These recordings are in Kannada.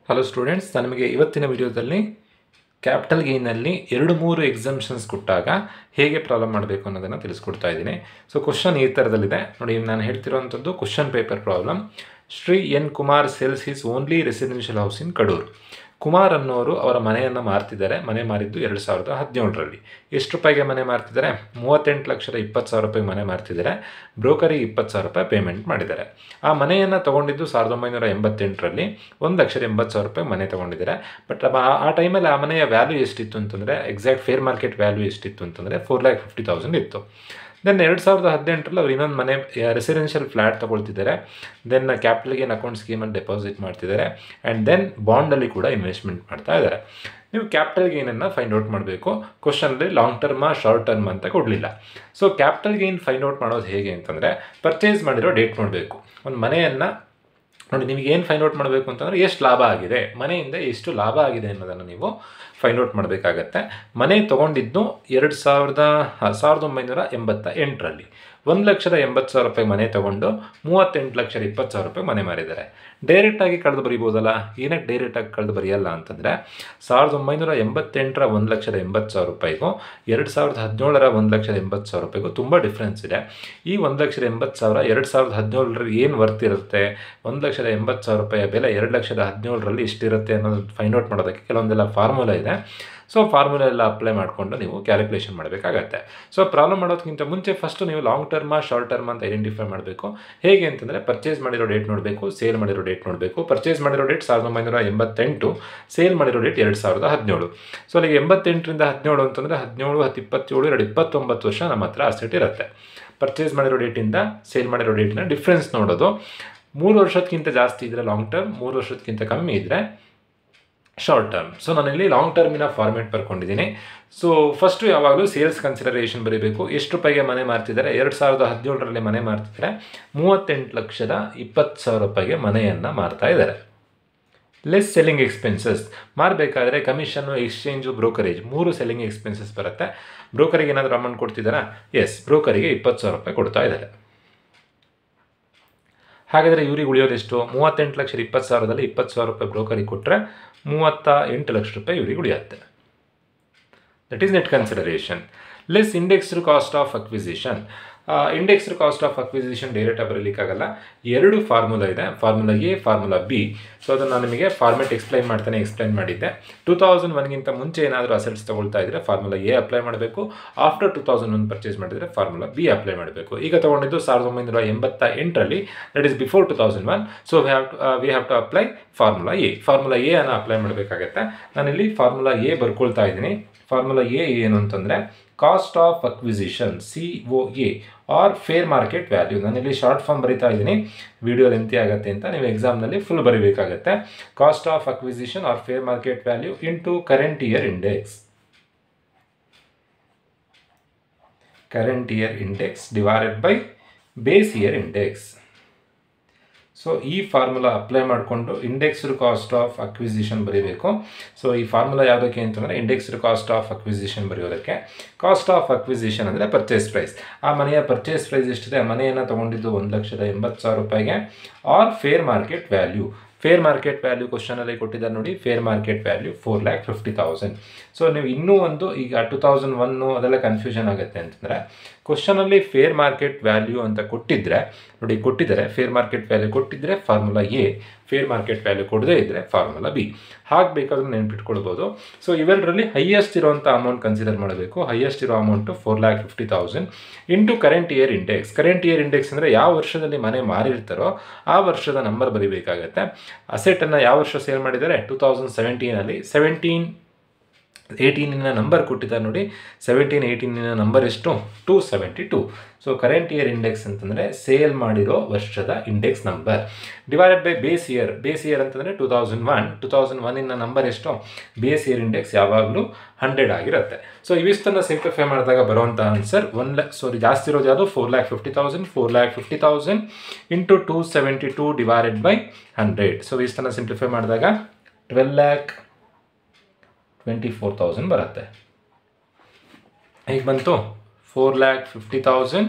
ಹಲೋ ಸ್ಟೂಡೆಂಟ್ಸ್, ನಾನು ನಿಮಗೆ ಇವತ್ತಿನ ವಿಡಿಯೋದಲ್ಲಿ ಕ್ಯಾಪಿಟಲ್ ಗೇಯ್ನಲ್ಲಿ 2-3 ಎಕ್ಸಂಪ್ಷನ್ಸ್ ಕೊಟ್ಟಾಗ ಹೇಗೆ ಪ್ರಾಬ್ಲಮ್ ಮಾಡಬೇಕು ಅನ್ನೋದನ್ನು ತಿಳಿಸ್ಕೊಡ್ತಾ ಇದ್ದೀನಿ. ಸೊ ಕ್ವಶನ್ ಈ ಥರದಲ್ಲಿದೆ ನೋಡಿ. ನಾನು ಹೇಳ್ತಿರೋವಂಥದ್ದು question paper problem. Shri N Kumar sells his only residential house in Kadur. Kumar ಅನ್ನೋರು ಅವರ ಮನೆಯನ್ನು ಮಾರ್ತಿದ್ದಾರೆ. ಮನೆ ಮಾರಿದ್ದು 2017ರಲ್ಲಿ. ಎಷ್ಟು ರೂಪಾಯಿಗೆ ಮನೆ ಮಾರ್ತಿದ್ದಾರೆ? 38,20,000 ರೂಪಾಯಿ ಮನೆ ಮಾರ್ತಿದ್ದಾರೆ. ಬ್ರೋಕರಿಗೆ 20,000 ರೂಪಾಯಿ ಪೇಮೆಂಟ್ ಮಾಡಿದ್ದಾರೆ. ಆ ಮನೆಯನ್ನು ತೊಗೊಂಡಿದ್ದು 1988ರಲ್ಲಿ 1,80,000 ರೂಪಾಯಿ ಮನೆ ತೊಗೊಂಡಿದ್ದಾರೆ. ಬಟ್ ಆ ಟೈಮಲ್ಲಿ ಆ ಮನೆಯ ವ್ಯಾಲ್ಯೂ ಎಷ್ಟಿತ್ತು ಅಂತಂದರೆ, ಎಕ್ಸಾಕ್ಟ್ ಫೇರ್ ಮಾರ್ಕೆಟ್ ವ್ಯಾಲ್ಯೂ ಎಷ್ಟಿತ್ತು ಅಂತಂದರೆ 4,50,000 ಇತ್ತು. ದೆನ್ 2018ರಲ್ಲಿ ಅವ್ರು ಇನ್ನೊಂದು ಮನೆ ರೆಸಿಡೆನ್ಷಿಯಲ್ ಫ್ಲ್ಯಾಟ್ ತೊಗೊಳ್ತಿದ್ದಾರೆ. ದೆನ್ ಕ್ಯಾಪಿಟಲ್ ಗೇನ್ ಅಕೌಂಟ್ ಸ್ಕೀಮಲ್ಲಿ ಡೆಪಾಸಿಟ್ ಮಾಡ್ತಿದ್ದಾರೆ. ಆ್ಯಂಡ್ ದೆನ್ ಬಾಂಡಲ್ಲಿ ಕೂಡ ಇನ್ವೆಸ್ಟ್ಮೆಂಟ್ ಮಾಡ್ತಾ ಇದ್ದಾರೆ. ನೀವು ಕ್ಯಾಪಿಟಲ್ ಗೇನನ್ನು ಫೈಂಡ್ ಔಟ್ ಮಾಡಬೇಕು. ಕ್ವಶನಲ್ಲಿ ಲಾಂಗ್ ಟರ್ಮಾ ಶಾರ್ಟ್ ಟರ್ಮ್ ಅಂತ ಕೊಡಲಿಲ್ಲ. So capital gain find out ಮಾಡೋದು ಹೇಗೆ ಅಂತಂದರೆ, ಪರ್ಚೇಸ್ ಮಾಡಿರೋ ಡೇಟ್ ನೋಡಬೇಕು. ಒಂದು ಮನೆಯನ್ನು ನೋಡಿ, ನಿಮಗೆ ಏನು ಫೈಂಡ್ ಔಟ್ ಮಾಡಬೇಕು ಅಂತಂದರೆ, ಎಷ್ಟು ಲಾಭ ಆಗಿದೆ, ಮನೆಯಿಂದ ಎಷ್ಟು ಲಾಭ ಆಗಿದೆ ಅನ್ನೋದನ್ನು ನೀವು ಫೈಂಡ್ ಔಟ್ ಮಾಡಬೇಕಾಗತ್ತೆ. ಮನೆ ತೊಗೊಂಡಿದ್ದು 1988ರಲ್ಲಿ 1,80,000 ರೂಪಾಯಿ ಮನೆ ತೊಗೊಂಡು 38,20,000 ರೂಪಾಯಿ ಮನೆ ಮಾರಿದ್ದಾರೆ. ಡೈರೆಕ್ಟಾಗಿ ಕಳೆದು ಬರೀಬೋದಲ್ಲ. ಏನಕ್ಕೆ ಡೈರೆಕ್ಟಾಗಿ ಕಳೆದು ಬರೆಯಲ್ಲ ಅಂತಂದರೆ, 1988ರ 1,80,000 ರೂಪಾಯಿಗೂ 2017ರ 1,80,000 ರೂಪಾಯಿಗೂ ತುಂಬ ಡಿಫ್ರೆನ್ಸ್ ಇದೆ. ಈ 1,80,000 2017ರಲ್ಲಿ ಏನು ವರ್ತ್ ಇರುತ್ತೆ, 1,80,000 ರೂಪಾಯಿಯ ಬೆಲೆ 2,17,000ರಲ್ಲಿ ಎಷ್ಟಿರುತ್ತೆ ಅನ್ನೋದು ಫೈಂಡ್ ಔಟ್ ಮಾಡೋದಕ್ಕೆ ಕೆಲವೊಂದೆಲ್ಲ ಫಾರ್ಮುಲಾ ಇದೆ. ಸೊ ಫಾರ್ಮುಲಾ ಎಲ್ಲ ಅಪ್ಲೈ ಮಾಡಿಕೊಂಡು ನೀವು ಕ್ಯಾಲ್ಕುಲೇಷನ್ ಮಾಡಬೇಕಾಗತ್ತೆ. ಸೊ ಪ್ರಾಬ್ಲಮ್ ಮಾಡೋದಕ್ಕಿಂತ ಮುಂಚೆ ಫಸ್ಟು ನೀವು ಲಾಂಗ್ ಟರ್ಮಾ ಶಾರ್ಟ್ ಟರ್ಮ್ ಅಂತ ಐಡೆಂಟಿಫೈ ಮಾಡಬೇಕು. ಹೇಗೆ ಅಂತಂದರೆ, ಪರ್ಚೇಸ್ ಮಾಡಿರೋ ಡೇಟ್ ನೋಡಬೇಕು, ಸೇಲ್ ಮಾಡಿರೋ ಡೇಟ್ ನೋಡಬೇಕು. ಪರ್ಚೇಸ್ ಮಾಡಿರೋ ಡೇಟ್ 1988, ಸೇಲ್ ಮಾಡಿರೋ ಡೇಟ್ 2017. ಸೊ ಅಲ್ಲಿಗೆ 88ರಿಂದ 17 ಅಂತಂದರೆ 17, 10, 27, 29 ವರ್ಷ ನಮ್ಮ ಹತ್ರ ಅಸೆಟ್ ಇರುತ್ತೆ. ಪರ್ಚೇಸ್ ಮಾಡಿರೋ ಡೇಟಿಂದ ಸೇಲ್ ಮಾಡಿರೋ ಡೇಟಿನ ಡಿಫ್ರೆನ್ಸ್ ನೋಡೋದು. 3 ವರ್ಷಕ್ಕಿಂತ ಜಾಸ್ತಿ ಇದ್ದರೆ ಲಾಂಗ್ ಟರ್ಮ್, 3 ವರ್ಷಕ್ಕಿಂತ ಕಮ್ಮಿ ಇದ್ದರೆ ಶಾರ್ಟ್ ಟರ್ಮ್. ಸೊ ನಾನಿಲ್ಲಿ ಲಾಂಗ್ ಟರ್ಮಿನ ಫಾರ್ಮೇಟ್ ಬರ್ಕೊಂಡಿದ್ದೀನಿ. ಸೊ ಫಸ್ಟು ಯಾವಾಗಲೂ ಸೇಲ್ಸ್ ಕನ್ಸಿಡರೇಷನ್ ಬರೀಬೇಕು. ಎಷ್ಟು ರೂಪಾಯಿಗೆ ಮನೆ ಮಾರ್ತಿದ್ದಾರೆ? 2017ರಲ್ಲಿ ಮನೆ ಮಾರ್ತಿದ್ದಾರೆ. 38,20,000 ರೂಪಾಯಿಗೆ ಮನೆಯನ್ನು ಮಾರ್ತಾ ಇದ್ದಾರೆ. ಲೆಸ್ ಸೆಲ್ಲಿಂಗ್ ಎಕ್ಸ್ಪೆನ್ಸಸ್ ಮಾರಬೇಕಾದ್ರೆ commission, exchange, brokerage 3 selling expenses ಬರುತ್ತೆ. ಬ್ರೋಕರಿಗೆ ಏನಾದರೂ ಅಮೌಂಟ್ ಕೊಡ್ತಿದ್ದಾರಾ? ಎಸ್, ಬ್ರೋಕರಿಗೆ 20,000 ರೂಪಾಯಿ ಕೊಡ್ತಾ ಇದ್ದಾರೆ. ಹಾಗಾದರೆ ಇವ್ರಿಗೆ ಉಳಿಯೋದೆಷ್ಟು? 38,20,000ದಲ್ಲಿ 20,000 ರೂಪಾಯಿ ಬ್ರೋಕರಿಗೆ ಕೊಟ್ಟರೆ 38 ಲಕ್ಷ ರೂಪಾಯಿ ಇವ್ರಿಗೆ ಉಳಿಯುತ್ತೆ. That is net consideration. Less indexed cost of acquisition. Indexed cost of acquisition ಡೈರೆಕ್ಟಾಗಿ ಬರಲಿಕ್ಕಾಗಲ್ಲ. 2 ಫಾರ್ಮುಲಾ ಇದೆ, formula A, formula B. So ಅದನ್ನು ನಾನು ನಿಮಗೆ ಫಾರ್ಮೇಟ್ ಎಕ್ಸ್ಪ್ಲೈನ್ ಮಾಡಿದ್ದೆ. 2001ಗಿಂತ ಮುಂಚೆ ಏನಾದರೂ ಅಸೆಟ್ಸ್ ತೊಗೊಳ್ತಾ ಇದ್ದರೆ ಫಾರ್ಮುಲಾ ಎ ಅಪ್ಲೈ ಮಾಡಬೇಕು. ಆಫ್ಟರ್ 2001 ಪರ್ಚೇಸ್ ಮಾಡಿದರೆ ಫಾರ್ಮುಲಾ ಬಿ ಅಪ್ಲೈ ಮಾಡಬೇಕು. ಈಗ ತೊಗೊಂಡಿದ್ದು 1988ರಲ್ಲಿ, that is before 2001. So we have to apply formula A. Formula A ಅನ್ನು ಅಪ್ಲೈ ಮಾಡಬೇಕಾಗತ್ತೆ. ನಾನಿಲ್ಲಿ ಫಾರ್ಮುಲಾ ಎ ಬರ್ಕೊಳ್ತಾ ಇದ್ದೀನಿ. ಫಾರ್ಮುಲಾ ಎ ಏನು ಅಂತಂದರೆ, cost of acquisition, COA, or fair market value. ನಾನಿಲ್ಲಿ ಶಾರ್ಟ್ ಫಾರ್ಮ್ ಬರಿತಾ ಇದ್ದೀನಿ, ವಿಡಿಯೋ ಲೆಂತಿ ಆಗುತ್ತೆ ಅಂತ. ನೀವು ಎಕ್ಸಾಮ್ನಲ್ಲಿ ಫುಲ್ ಬರೀಬೇಕಾಗತ್ತೆ. Cost of acquisition or fair market value into current year index. Current year index divided by base year index. So ಈ ಫಾರ್ಮುಲಾ ಅಪ್ಲೈ ಮಾಡಿಕೊಂಡು ಇಂಡೆಕ್ಸ್ಡ್ ಕಾಸ್ಟ್ ಆಫ್ ಅಕ್ವಿಸಿಷನ್ ಬರೀಬೇಕು. ಸೊ ಈ ಫಾರ್ಮುಲಾ ಯಾವುದಕ್ಕೆ ಅಂತಂದರೆ, ಇಂಡೆಕ್ಸ್ಡ್ ಕಾಸ್ಟ್ ಆಫ್ ಅಕ್ವಿಸಿಷನ್ ಬರೆಯೋದಕ್ಕೆ. ಕಾಸ್ಟ್ ಆಫ್ ಅಕ್ವಿಸಿಷನ್ ಅಂದರೆ ಪರ್ಚೇಸ್ ಪ್ರೈಸ್. ಆ ಮನೆಯ ಪರ್ಚೇಸ್ ಪ್ರೈಸ್ ಎಷ್ಟಿದೆ? ಆ ಮನೆಯನ್ನು ತೊಗೊಂಡಿದ್ದು 1,80,000 ರೂಪಾಯಿಗೆ. Or fair market value. Fair market value ಕ್ವಶನಲ್ಲಿ ಕೊಟ್ಟಿದ್ದಾರೆ ನೋಡಿ. Fair market value 4,50,000. ಸೊ ನೀವು ಇನ್ನೂ ಒಂದು, ಈಗ 2001 ಅದೆಲ್ಲ ಕನ್ಫ್ಯೂಷನ್ ಆಗುತ್ತೆ ಅಂತಂದರೆ, ಕ್ವಶನಲ್ಲಿ ಫೇರ್ ಮಾರ್ಕೆಟ್ ವ್ಯಾಲ್ಯೂ ಅಂತ ಕೊಟ್ಟಿದ್ದರೆ ನೋಡಿ, ಕೊಟ್ಟಿದ್ದಾರೆ ಫೇರ್ ಮಾರ್ಕೆಟ್ ವ್ಯಾಲ್ಯೂ ಕೊಟ್ಟಿದ್ದರೆ formula A, fair market value ಕೊಡದೇ ಇದ್ದರೆ ಫಾರ್ಮುಲಾ ಬಿ. ಹಾಗೆ ಬೇಕಾದ್ರೂ ನೆನ್ಪಿಟ್ಕೊಳ್ಬೋದು. ಸೊ ಇವೆರಡರಲ್ಲಿ ಹೈಯೆಸ್ಟ್ ಇರೋವಂಥ ಅಮೌಂಟ್ ಕನ್ಸಿಡರ್ ಮಾಡಬೇಕು. ಹೈಯೆಸ್ಟ್ ಇರೋ amount 4,50,000 into current year index. Current year index ಅಂದರೆ ಯಾವ ವರ್ಷದಲ್ಲಿ ಮನೆ ಮಾರಿರ್ತಾರೋ ಆ ವರ್ಷದ ನಂಬರ್ ಬರೀಬೇಕಾಗತ್ತೆ. ಅಸೆಟನ್ನು ಯಾವ ವರ್ಷ ಸೇಲ್ ಮಾಡಿದ್ದಾರೆ? 2017ನಲ್ಲಿ. 18ನ ನಂಬರ್ ಕೊಟ್ಟಿದ್ದಾರೆ ನೋಡಿ. 18ನ ನಂಬರ್ ಎಷ್ಟು? 272. ಸೊ ಕರೆಂಟ್ ಇಯರ್ ಇಂಡೆಕ್ಸ್ ಅಂತಂದರೆ ಸೇಲ್ ಮಾಡಿರೋ ವರ್ಷದ index number divided by base year. Base year ಅಂತಂದರೆ 2001. 2001ನ ನಂಬರ್ ಎಷ್ಟು? ಬೇಸ್ ಇಯರ್ ಇಂಡೆಕ್ಸ್ ಯಾವಾಗಲೂ 100 ಆಗಿರುತ್ತೆ. ಸೊ ಇವಿಷ್ಟನ್ನು ಸಿಂಪ್ಲಿಫೈ ಮಾಡಿದಾಗ ಬರುವಂಥ ಆನ್ಸರ್ ಜಾಸ್ತಿ ಇರೋದು ಯಾವುದು? 4,50,000. 4,50,000 ಇಂಟು 272 ಡಿವೈಡೆಡ್ ಬೈ 100. ಸೊ ಇಷ್ಟನ್ನು ಸಿಂಪ್ಲಿಫೈ ಮಾಡಿದಾಗ 12,24,000 ಬರುತ್ತೆ. ಹೇಗೆ ಬಂತು? 4,50,000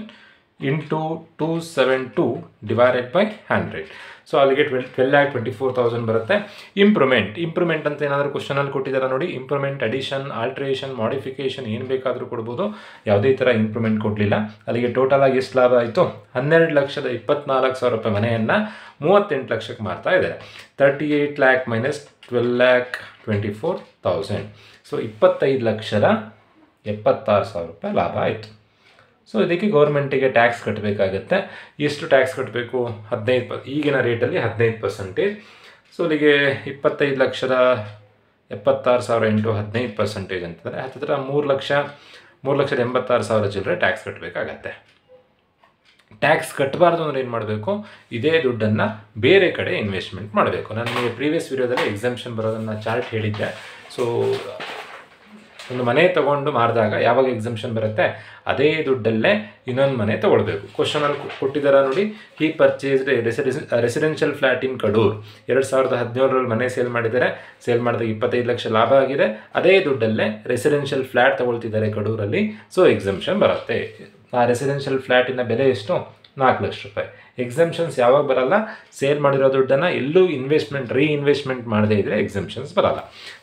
ಇಂಟು 272 ಡಿವೈಡೆಡ್ ಬೈ 100. ಸೊ ಅಲ್ಲಿಗೆ 12,24,000 ಬರುತ್ತೆ. ಇಂಪ್ರೂವ್ಮೆಂಟ್ ಅಂತ ಏನಾದರೂ ಕ್ವಶನಲ್ಲಿ ಕೊಟ್ಟಿದ್ದಾರೆ ನೋಡಿ. ಇಂಪ್ರೂವ್ಮೆಂಟ್, ಅಡಿಷನ್, ಆಲ್ಟ್ರೇಷನ್, ಮಾಡಿಫಿಕೇಷನ್ ಏನು ಬೇಕಾದರೂ ಕೊಡ್ಬೋದು. ಯಾವುದೇ ಥರ ಇಂಪ್ರೂವ್ಮೆಂಟ್ ಕೊಡಲಿಲ್ಲ. ಅಲ್ಲಿಗೆ ಟೋಟಲ್ ಆಗಿ ಎಷ್ಟು ಲಾಭ ಆಯಿತು? 12,24,000 ರೂಪಾಯಿ ಮನೆಯನ್ನು 38 ಲಕ್ಷಕ್ಕೆ ಮಾರ್ತಾ ಇದ್ದಾರೆ. 38 lakh ಮೈನಸ್ 12,24,000. ಸೊ 25,76,000 ರೂಪಾಯಿ ಲಾಭ ಆಯಿತು. ಸೊ ಇದಕ್ಕೆ ಗೌರ್ಮೆಂಟಿಗೆ ಟ್ಯಾಕ್ಸ್ ಕಟ್ಟಬೇಕಾಗತ್ತೆ. ಎಷ್ಟು ಟ್ಯಾಕ್ಸ್ ಕಟ್ಟಬೇಕು? 15%. ಈಗಿನ ರೇಟಲ್ಲಿ 15%. ಸೊ ಇಲ್ಲಿಗೆ 25,76,000 ಇಂಟು 15% ಅಂತಂದರೆ ಹತ್ತಿರ 3,86,000 ಚಿಲ್ಲರೆ ಟ್ಯಾಕ್ಸ್ ಕಟ್ಟಬೇಕಾಗತ್ತೆ. ಟ್ಯಾಕ್ಸ್ ಕಟ್ಟಬಾರ್ದು ಅಂದರೆ ಏನು ಮಾಡಬೇಕು? ಇದೇ ದುಡ್ಡನ್ನು ಬೇರೆ ಕಡೆ ಇನ್ವೆಸ್ಟ್ಮೆಂಟ್ ಮಾಡಬೇಕು. ನಾನು ನಿಮಗೆ ಪ್ರೀವಿಯಸ್ ವಿಡಿಯೋದಲ್ಲಿ ಎಕ್ಸಾಮ್ಷನ್ ಬರೋದನ್ನು ಚಾರ್ಟ್ ಹೇಳಿದ್ದೆ. ಸೊ ಒಂದು ಮನೆ ತೊಗೊಂಡು ಮಾರಿದಾಗ ಯಾವಾಗ ಎಕ್ಸಾಮ್ಷನ್ ಬರುತ್ತೆ, ಅದೇ ದುಡ್ಡಲ್ಲೇ ಇನ್ನೊಂದು ಮನೆ ತೊಗೊಳ್ಬೇಕು. ಕ್ವಶನಲ್ಲಿ ಕೊಟ್ಟಿದ್ದಾರೆ ನೋಡಿ. ಹಿ ಪರ್ಚೇಸ್ಡ್ ರೆಸಿಡೆನ್ಷಿಯಲ್ ಫ್ಲ್ಯಾಟ್ ಇನ್ ಕಡೂರ್. 2017ರಲ್ಲಿ ಮನೆ ಸೇಲ್ ಮಾಡಿದ್ದಾರೆ. ಸೇಲ್ ಮಾಡಿದಾಗ 25 ಲಕ್ಷ ಲಾಭ ಆಗಿದೆ. ಅದೇ ದುಡ್ಡಲ್ಲೇ ರೆಸಿಡೆನ್ಷಿಯಲ್ ಫ್ಲ್ಯಾಟ್ ತೊಗೊಳ್ತಿದ್ದಾರೆ ಕಡೂರಲ್ಲಿ. ಸೊ ಎಕ್ಸಾಮ್ಷನ್ ಬರುತ್ತೆ. ಆ ರೆಸಿಡೆನ್ಷಿಯಲ್ ಫ್ಲ್ಯಾಟಿನ ಬೆಲೆ ಎಷ್ಟು? 4 ಲಕ್ಷ ರೂಪಾಯಿ. ಎಕ್ಸಾಮ್ಷನ್ಸ್ ಯಾವಾಗ ಬರಲ್ಲ? ಸೇಲ್ ಮಾಡಿರೋ ದುಡ್ಡನ್ನು ಎಲ್ಲೂ ರೀಇನ್ವೆಸ್ಟ್ಮೆಂಟ್ ಮಾಡದೇ ಇದ್ದರೆ ಎಕ್ಸಾಮ್ಷನ್ಸ್ ಬರಲ್ಲ.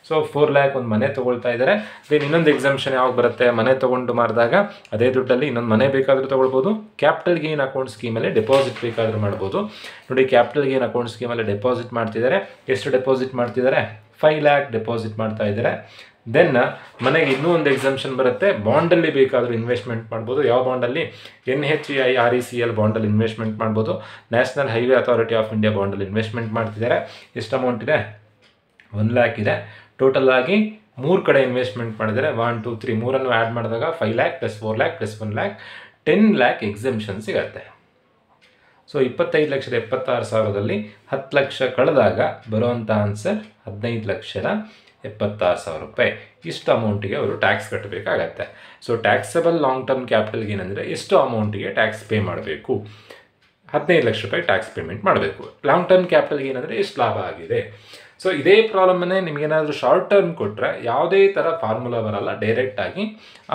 ಸೊ 4 lakh ಒಂದು ಮನೆ ತೊಗೊಳ್ತಾ ಇದ್ದಾರೆ. ದೆನ್ ಇನ್ನೊಂದು ಎಕ್ಸಾಮ್ಷನ್ ಯಾವಾಗ ಬರುತ್ತೆ? ಮನೆ ತೊಗೊಂಡು ಮಾರಿದಾಗ ಅದೇ ದುಡ್ಡಲ್ಲಿ ಇನ್ನೊಂದು ಮನೆ ಬೇಕಾದರೂ ತೊಗೊಳ್ಬೋದು. ಕ್ಯಾಪಿಟಲ್ ಗೇನ್ ಅಕೌಂಟ್ ಸ್ಕೀಮಲ್ಲಿ ಡೆಪಾಸಿಟ್ ಬೇಕಾದರೂ ಮಾಡ್ಬೋದು. ನೋಡಿ, ಕ್ಯಾಪಿಟಲ್ ಗೇನ್ ಅಕೌಂಟ್ ಸ್ಕೀಮಲ್ಲಿ ಡೆಪಾಸಿಟ್ ಮಾಡ್ತಿದ್ದಾರೆ. ಎಷ್ಟು ಡೆಪಾಸಿಟ್ ಮಾಡ್ತಿದ್ದಾರೆ? 5 lakh ಡೆಪಾಸಿಟ್ ಮಾಡ್ತಾ ಇದ್ದಾರೆ. ದೆನ್ ಮನೆಗೆ ಇನ್ನೂ ಒಂದು ಎಕ್ಸಾಮ್ಷನ್ ಬರುತ್ತೆ. ಬಾಂಡಲ್ಲಿ ಬೇಕಾದರೂ ಇನ್ವೆಸ್ಟ್ಮೆಂಟ್ ಮಾಡ್ಬೋದು. ಯಾವ ಬಾಂಡಲ್ಲಿ? NHAI RECL ಬಾಂಡಲ್ಲಿ ಇನ್ವೆಸ್ಟ್ಮೆಂಟ್ ಮಾಡ್ಬೋದು. National highway authority of India ಬಾಂಡಲ್ಲಿ ಇನ್ವೆಸ್ಟ್ಮೆಂಟ್ ಮಾಡ್ತಿದ್ದಾರೆ. ಎಷ್ಟು ಅಮೌಂಟ್ ಇದೆ? 1 lakh ಇದೆ. ಟೋಟಲ್ ಆಗಿ 3 ಕಡೆ ಇನ್ವೆಸ್ಟ್ಮೆಂಟ್ ಮಾಡಿದರೆ 1, 2, 3 ಮೂರನ್ನು ಆ್ಯಡ್ ಮಾಡಿದಾಗ 5 lakh plus 4 lakh plus 1 lakh 10 lakh exemption ಸಿಗುತ್ತೆ. ಸೊ 25,76,000ದಲ್ಲಿ 10 ಲಕ್ಷ ಕಳೆದಾಗ ಬರುವಂಥ ಆನ್ಸರ್ 15,76,000 ರೂಪಾಯಿ. ಇಷ್ಟು ಅಮೌಂಟಿಗೆ ಅವರು ಟ್ಯಾಕ್ಸ್ ಕಟ್ಟಬೇಕಾಗತ್ತೆ. So taxable long term capital gain ಅಂದರೆ ಎಷ್ಟು ಅಮೌಂಟಿಗೆ ಟ್ಯಾಕ್ಸ್ ಪೇ ಮಾಡಬೇಕು? 15 ಲಕ್ಷ ರೂಪಾಯಿ ಟ್ಯಾಕ್ಸ್ ಪೇಮೆಂಟ್ ಮಾಡಬೇಕು. ಲಾಂಗ್ ಟರ್ಮ್ ಕ್ಯಾಪಿಟಲ್ ಗೇನ್ ಅಂದರೆ ಎಷ್ಟು ಲಾಭ ಆಗಿದೆ? ಸೊ ಇದೇ ಪ್ರಾಬ್ಲಮನ್ನೇ ನಿಮಗೇನಾದರೂ ಶಾರ್ಟ್ ಟರ್ಮ್ ಕೊಟ್ಟರೆ ಯಾವುದೇ ಥರ ಫಾರ್ಮುಲಾ ಬರಲ್ಲ, ಡೈರೆಕ್ಟಾಗಿ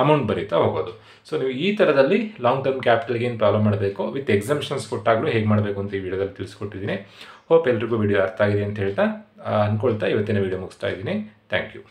ಅಮೌಂಟ್ ಬರೀತಾ ಹೋಗೋದು. ಸೊ ನೀವು ಈ ಥರದಲ್ಲಿ long term capital gain problem ಮಾಡಬೇಕು. ವಿತ್ ಎಕ್ಸಾಮ್ಷನ್ಸ್ ಕೊಟ್ಟಾಗಲೂ ಹೇಗೆ ಮಾಡಬೇಕು ಅಂತ ಈ ವಿಡಿಯೋದಲ್ಲಿ ತಿಳಿಸ್ಕೊಟ್ಟಿದ್ದೀನಿ. ಹೋಪ್ ಎಲ್ರಿಗೂ ವಿಡಿಯೋ ಅರ್ಥ ಆಗಿದೆ ಅಂತ ಹೇಳ್ತಾ ಅಂದ್ಕೊಳ್ತಾ ಇವತ್ತಿನ ವಿಡಿಯೋ ಮುಗಿಸ್ತಾ ಇದ್ದೀನಿ. Thank you.